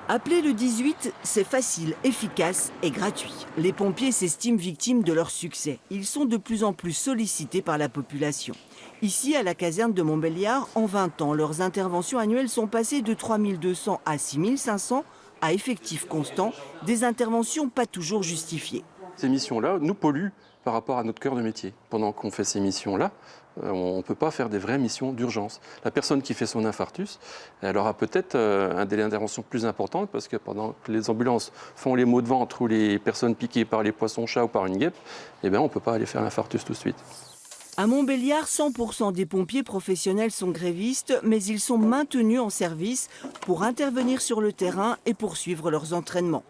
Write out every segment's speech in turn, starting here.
Appeler le 18, c'est facile, efficace et gratuit. Les pompiers s'estiment victimes de leur succès. Ils sont de plus en plus sollicités par la population. Ici, à la caserne de Montbéliard, en 20 ans, leurs interventions annuelles sont passées de 3200 à 6500 à effectif constant, des interventions pas toujours justifiées. Ces missions-là nous polluent par rapport à notre cœur de métier. Pendant qu'on fait ces missions-là, on ne peut pas faire des vraies missions d'urgence. La personne qui fait son infarctus, elle aura peut-être un délai d'intervention plus important parce que pendant que les ambulances font les maux de ventre ou les personnes piquées par les poissons-chats ou par une guêpe, eh bien, on ne peut pas aller faire l'infarctus tout de suite. À Montbéliard, 100% des pompiers professionnels sont grévistes, mais ils sont maintenus en service pour intervenir sur le terrain et poursuivre leurs entraînements.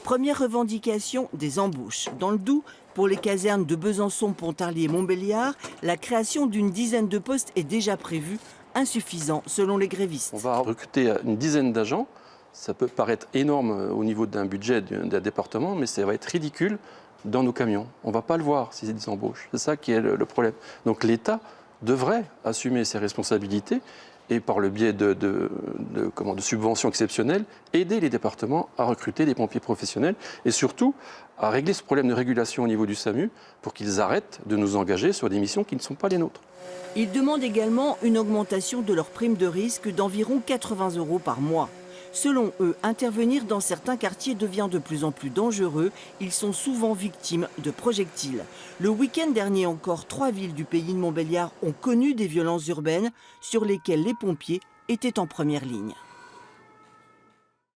Première revendication, des embauches. Dans le Doubs, pour les casernes de Besançon, Pontarlier et Montbéliard, la création d'une dizaine de postes est déjà prévue, insuffisant selon les grévistes. On va recruter une dizaine d'agents. Ça peut paraître énorme au niveau d'un budget d'un département, mais ça va être ridicule dans nos camions. On ne va pas le voir si c'est des embauches. C'est ça qui est le problème. Donc l'État devrait assumer ses responsabilités et par le biais de subventions exceptionnelles, aider les départements à recruter des pompiers professionnels et surtout à régler ce problème de régulation au niveau du SAMU pour qu'ils arrêtent de nous engager sur des missions qui ne sont pas les nôtres. Ils demandent également une augmentation de leur prime de risque d'environ 80 € par mois. Selon eux, intervenir dans certains quartiers devient de plus en plus dangereux. Ils sont souvent victimes de projectiles. Le week-end dernier encore, 3 villes du pays de Montbéliard ont connu des violences urbaines sur lesquelles les pompiers étaient en première ligne.